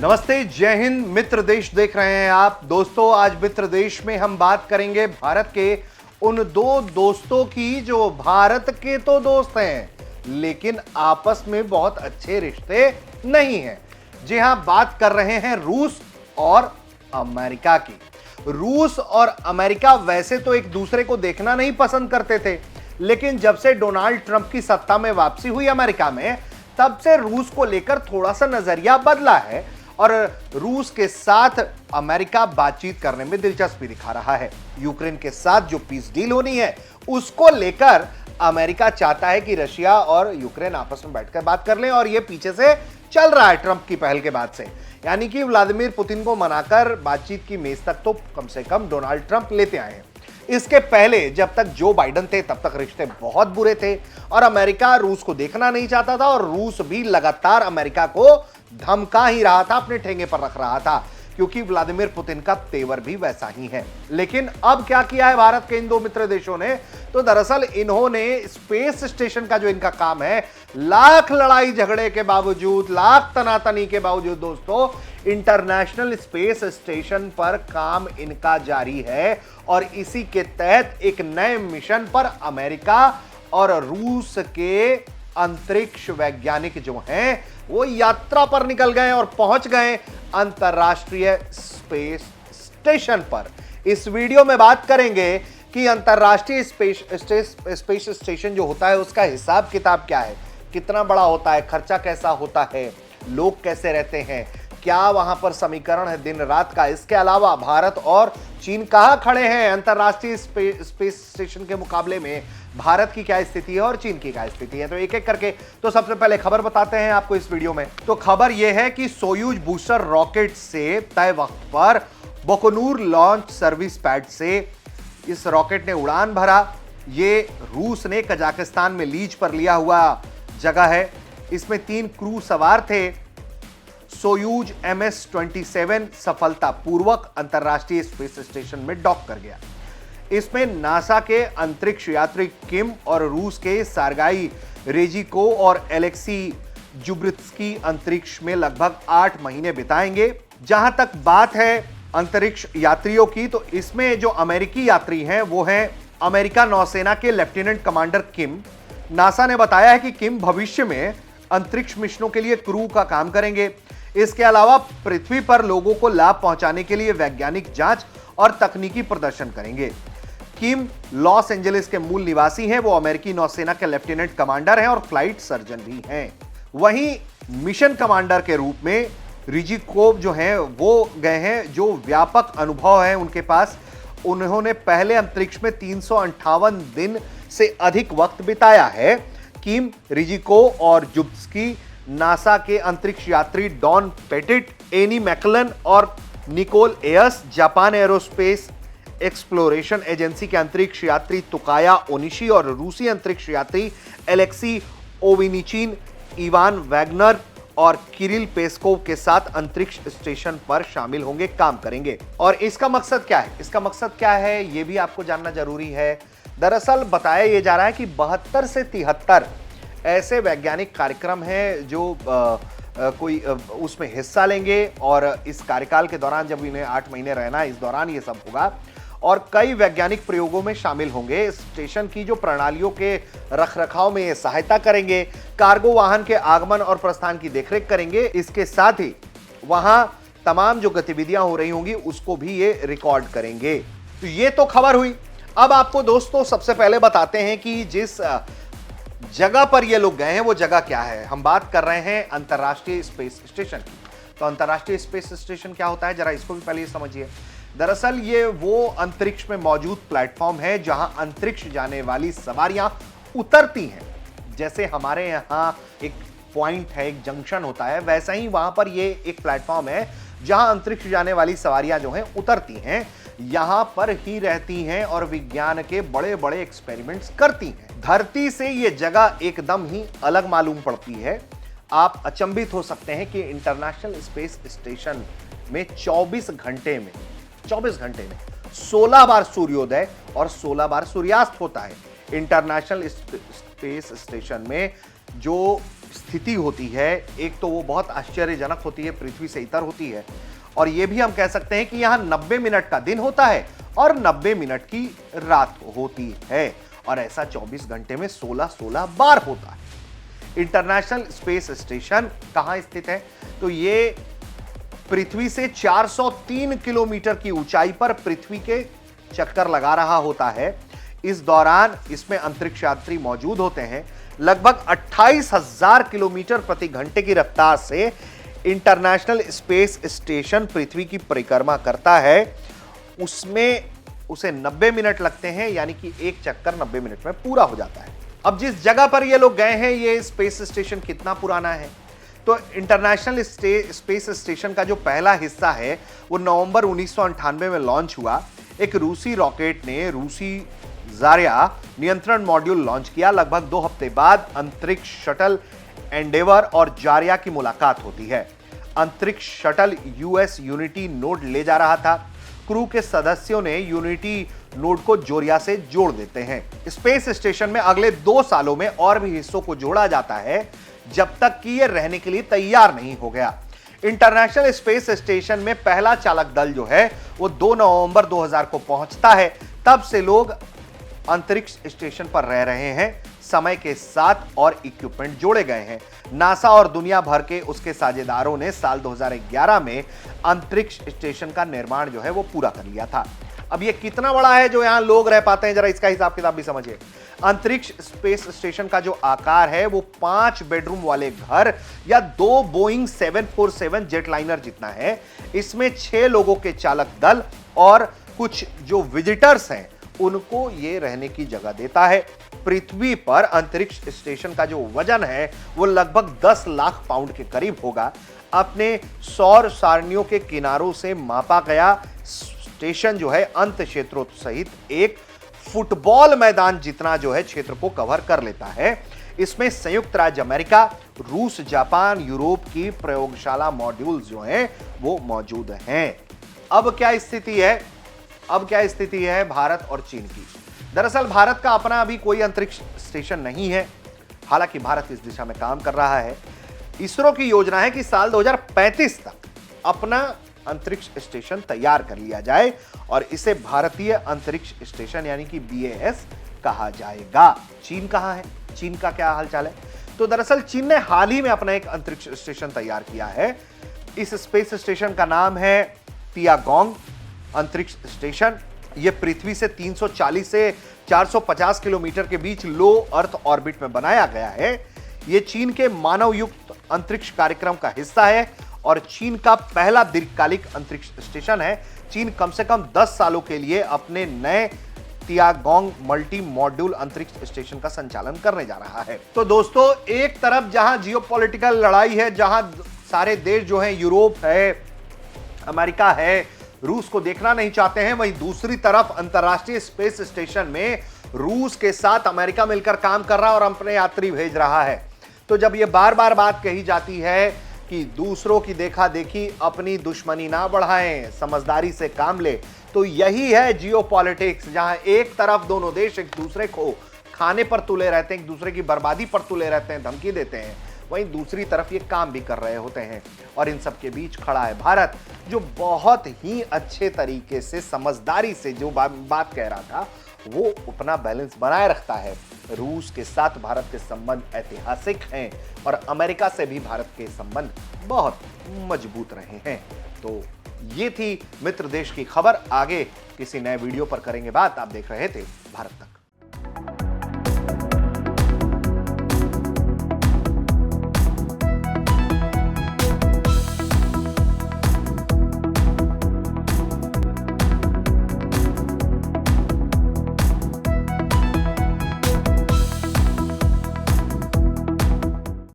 नमस्ते, जय हिंद। मित्र देश देख रहे हैं आप। दोस्तों, आज मित्र देश में हम बात करेंगे भारत के उन दो दोस्तों की जो भारत के तो दोस्त हैं लेकिन आपस में बहुत अच्छे रिश्ते नहीं हैं। जी हां, बात कर रहे हैं रूस और अमेरिका की। रूस और अमेरिका वैसे तो एक दूसरे को देखना नहीं पसंद करते थे, लेकिन जब से डोनाल्ड ट्रंप की सत्ता में वापसी हुई अमेरिका में, तब से रूस को लेकर थोड़ा सा नजरिया बदला है और रूस के साथ अमेरिका बातचीत करने में दिलचस्पी दिखा रहा है। यूक्रेन के साथ जो पीस डील होनी है उसको लेकर अमेरिका चाहता है कि रशिया और यूक्रेन आपस में बैठकर बात कर लें, और यह पीछे से चल रहा है ट्रंप की पहल के बाद से। यानी कि व्लादिमीर पुतिन को मनाकर बातचीत की मेज तक तो कम से कम डोनाल्ड ट्रंप लेते आए हैं। इसके पहले जब तक जो बाइडेन थे तब तक रिश्ते बहुत बुरे थे और अमेरिका रूस को देखना नहीं चाहता था, और रूस भी लगातार अमेरिका को धमका ही रहा था, अपने ठेंगे पर रख रहा था, क्योंकि व्लादिमीर पुतिन का तेवर भी वैसा ही है। लेकिन अब क्या किया है भारत के इन दो मित्र देशों ने? तो दरअसल इन्होंने स्पेस स्टेशन का जो इनका काम है, लाख लड़ाई झगड़े के बावजूद, लाख तनातनी के बावजूद दोस्तों, इंटरनेशनल स्पेस स्टेशन पर काम इनका जारी है। और इसी के तहत एक नए मिशन पर अमेरिका और रूस के अंतरिक्ष वैज्ञानिक जो हैं वो यात्रा पर निकल गए और पहुंच गए अंतरराष्ट्रीय स्पेस स्टेशन पर। इस वीडियो में बात करेंगे कि अंतरराष्ट्रीय स्पेस स्टेशन जो होता है उसका हिसाब किताब क्या है, कितना बड़ा होता है, खर्चा कैसा होता है, लोग कैसे रहते हैं, क्या वहां पर समीकरण है दिन रात का। इसके अलावा भारत और चीन कहां खड़े हैं अंतरराष्ट्रीय स्पेस स्टेशन के मुकाबले में, भारत की क्या स्थिति है और चीन की क्या स्थिति है। तो एक एक करके तो सबसे पहले खबर बताते हैं आपको इस वीडियो में। तो खबर यह है कि सोयूज बूस्टर रॉकेट से तय वक्त पर बोकोनूर लॉन्च सर्विस पैड से इस रॉकेट ने उड़ान भरा। ये रूस ने कजाकिस्तान में लीज पर लिया हुआ जगह है। इसमें 3 क्रू सवार थे। सोयूज MS-27 सफलतापूर्वक अंतरराष्ट्रीय स्पेस स्टेशन में डॉक कर गया। इसमें नासा के अंतरिक्ष यात्री किम और रूस के सार्गाई रेजिको और एलेक्सी जुब्रित्स्की अंतरिक्ष में लगभग 8 महीने बिताएंगे। जहां तक बात है अंतरिक्ष यात्रियों की, तो इसमें जो अमेरिकी यात्री हैं वो हैं अमेरिका नौसेना के लेफ्टिनेंट कमांडर किम। नासा ने बताया है कि किम भविष्य में अंतरिक्ष मिशनों के लिए क्रू का काम करेंगे। इसके अलावा पृथ्वी पर लोगों को लाभ पहुंचाने के लिए वैज्ञानिक जांच और तकनीकी प्रदर्शन करेंगे। किम लॉस एंजलिस के मूल निवासी हैं। वो अमेरिकी नौसेना के लेफ्टिनेंट कमांडर हैं और फ्लाइट सर्जन भी हैं। वहीं मिशन कमांडर के रूप में रिजिकोव जो हैं वो गए हैं, जो व्यापक अनुभव है उनके पास। उन्होंने पहले अंतरिक्ष में 358 दिन से अधिक वक्त बिताया है। किम, रिजिको और जुब्स्की नासा के अंतरिक्ष यात्री डॉन पेटिट, एनी मैकलन और Nicole Ayers, Japan Aerospace Exploration Agency के अंतरिक्ष यात्री तुकाया ओनिशी और रूसी अंतरिक्ष यात्री एलेक्सी ओविनिचिन, इवान वैगनर और किरिल पेस्कोव के साथ अंतरिक्ष स्टेशन पर शामिल होंगे, काम करेंगे। और इसका मकसद क्या है? इसका मकसद क्या है ये भी आपको जानना जरूरी है। दरअसल बताया यह जा रहा है कि 72 से 73 ऐसे वैज्ञानिक कार्यक्रम हैं जो कोई उसमें हिस्सा लेंगे, और इस कार्यकाल के दौरान जब इन्हें 8 महीने रहना है, इस दौरान ये सब होगा, और कई वैज्ञानिक प्रयोगों में शामिल होंगे। स्टेशन की जो प्रणालियों के रखरखाव में ये सहायता करेंगे, कार्गो वाहन के आगमन और प्रस्थान की देखरेख करेंगे। इसके साथ ही वहां तमाम जो गतिविधियां हो रही होंगी उसको भी ये रिकॉर्ड करेंगे। तो ये तो खबर हुई। अब आपको दोस्तों सबसे पहले बताते हैं कि जिस जगह पर ये लोग गए हैं वो जगह क्या है। हम बात कर रहे हैं अंतरराष्ट्रीय स्पेस स्टेशन की। तो अंतरराष्ट्रीय स्पेस स्टेशन क्या होता है, जरा इसको भी पहले समझिए। दरअसल ये वो अंतरिक्ष में मौजूद प्लेटफॉर्म है जहां अंतरिक्ष जाने वाली सवारियां उतरती हैं। जैसे हमारे यहाँ एक पॉइंट है, एक जंक्शन होता है, वैसा ही वहां पर ये एक प्लेटफॉर्म है जहां अंतरिक्ष जाने वाली सवारियां जो हैं उतरती हैं, यहां पर ही रहती हैं और विज्ञान के बड़े बड़े एक्सपेरिमेंट्स करती हैं। धरती से ये जगह एकदम ही अलग मालूम पड़ती है। आप अचंभित हो सकते हैं कि इंटरनेशनल स्पेस स्टेशन में 24 घंटे में 16 बार सूर्योदय और 16 बार सूर्यास्त होता है। इंटरनेशनल स्पेस स्टेशन में जो स्थिति होती है, एक तो वो बहुत आश्चर्यजनक होती है, पृथ्वी से इतर होती है, और ये भी हम कह सकते हैं कि यहां 90 मिनट का दिन होता है और 90 मिनट की रात होती है, और ऐसा 24 घंटे में 16-16 बार होता है। इंटरनेशनल स्पेस स्टेशन कहां स्थित है? तो ये पृथ्वी से 403 किलोमीटर की ऊंचाई पर पृथ्वी के चक्कर लगा रहा होता है। इस दौरान इसमें अंतरिक्ष यात्री मौजूद होते हैं। लगभग 28,000 किलोमीटर प्रति घंटे की रफ्तार से इंटरनेशनल स्पेस स्टेशन पृथ्वी की परिक्रमा करता है। उसमें उसे 90 मिनट लगते हैं, यानी कि एक चक्कर 90 मिनट में पूरा हो जाता है। अब जिस जगह पर ये लोग गए हैं, ये स्पेस स्टेशन कितना पुराना है? तो इंटरनेशनल स्पेस स्टेशन का जो पहला हिस्सा है वो नवंबर 1998 में लॉन्च हुआ। एक रूसी रॉकेट ने रूसी जारिया नियंत्रण मॉड्यूल लॉन्च किया। लगभग 2 हफ्ते बाद अंतरिक्ष शटल एंडेवर और जारिया की मुलाकात होती है। अंतरिक्ष शटल यूएस यूनिटी नोड ले जा रहा था। क्रू के सदस्यों ने यूनिटी नोड को जोरिया से जोड़ देते हैं। स्पेस स्टेशन में अगले 2 सालों में और भी हिस्सों को जोड़ा जाता है, जब तक कि यह रहने के लिए तैयार नहीं हो गया। इंटरनेशनल स्पेस स्टेशन में पहला चालक दल जो है वो 2 नवंबर 2000 को पहुंचता है। तब से लोग अंतरिक्ष स्टेशन पर रह रहे हैं। समय के साथ और इक्विपमेंट जोड़े गए हैं। नासा और दुनिया भर के उसके साझेदारों ने साल 2011 में अंतरिक्ष स्टेशन का निर्माण जो है वो पूरा कर लिया था। अब ये कितना बड़ा है जो यहां लोग रह पाते हैं, जरा इसका हिसाब किताब भी समझिए। अंतरिक्ष स्पेस स्टेशन का जो आकार है वो 5 बेडरूम वाले घर या 2 बोइंग 747 जेटलाइनर जितना है। इसमें 6 लोगों के चालक दल और कुछ जो विजिटर्स हैं उनको ये रहने की जगह देता है। पृथ्वी पर अंतरिक्ष स्टेशन का जो वजन है वो लगभग 10 लाख पाउंड के करीब होगा। अपने सौर सारणियों के किनारों से मापा गया स्टेशन जो है अंत क्षेत्रों सहित एक फुटबॉल मैदान जितना जो है क्षेत्र को कवर कर लेता है। इसमें संयुक्त राज्य अमेरिका, रूस, जापान, यूरोप की प्रयोगशाला मॉड्यूल जो हैं वो मौजूद हैं। अब क्या स्थिति है भारत और चीन की? दरअसल भारत का अपना अभी कोई अंतरिक्ष स्टेशन नहीं है। हालांकि भारत इस दिशा में काम कर रहा है। इसरो की योजना है कि साल 2035 तक अपना अंतरिक्ष स्टेशन तैयार कर लिया जाए और इसे भारतीय अंतरिक्ष स्टेशन यानी कि BAS कहा जाएगा। चीन कहां है? चीन का क्या हालचाल है? तो दरअसल चीन ने हाल ही में अपना एक अंतरिक्ष स्टेशन तैयार किया है। इस स्पेस स्टेशन का नाम है तियागोंग अंतरिक्ष स्टेशन। यह पृथ्वी से 340 से 450 किलोमीटर के बीच लो अर्थ ऑर्बिट में बनाया गया है। यह चीन के मानव युक्त अंतरिक्ष कार्यक्रम का हिस्सा है और चीन का पहला दीर्घकालिक अंतरिक्ष स्टेशन है। चीन कम से कम 10 सालों के लिए अपने नए तियागोंग मल्टी मॉड्यूल अंतरिक्ष स्टेशन का संचालन करने जा रहा है। तो दोस्तों, एक तरफ जहां जियोपॉलिटिकल लड़ाई है, जहां सारे देश जो हैं, यूरोप है, अमेरिका है, रूस को देखना नहीं चाहते हैं, वहीं दूसरी तरफ अंतरराष्ट्रीय स्पेस स्टेशन में रूस के साथ अमेरिका मिलकर काम कर रहा है और अपने यात्री भेज रहा है। तो जब यह बार बार बात कही जाती है कि दूसरों की देखा देखी अपनी दुश्मनी ना बढ़ाएं, समझदारी से काम ले, तो यही है जियोपॉलिटिक्स, जहां एक तरफ दोनों देश एक दूसरे को खाने पर तुले रहते हैं, एक दूसरे की बर्बादी पर तुले रहते हैं, धमकी देते हैं, वहीं दूसरी तरफ ये काम भी कर रहे होते हैं। और इन सब के बीच खड़ा है भारत, जो बहुत ही अच्छे तरीके से समझदारी से जो बात कह रहा था वो अपना बैलेंस बनाए रखता है। रूस के साथ भारत के संबंध ऐतिहासिक हैं और अमेरिका से भी भारत के संबंध बहुत मजबूत रहे हैं। तो ये थी मित्र देश की खबर। आगे किसी नए वीडियो पर करेंगे बात। आप देख रहे थे भारत तक।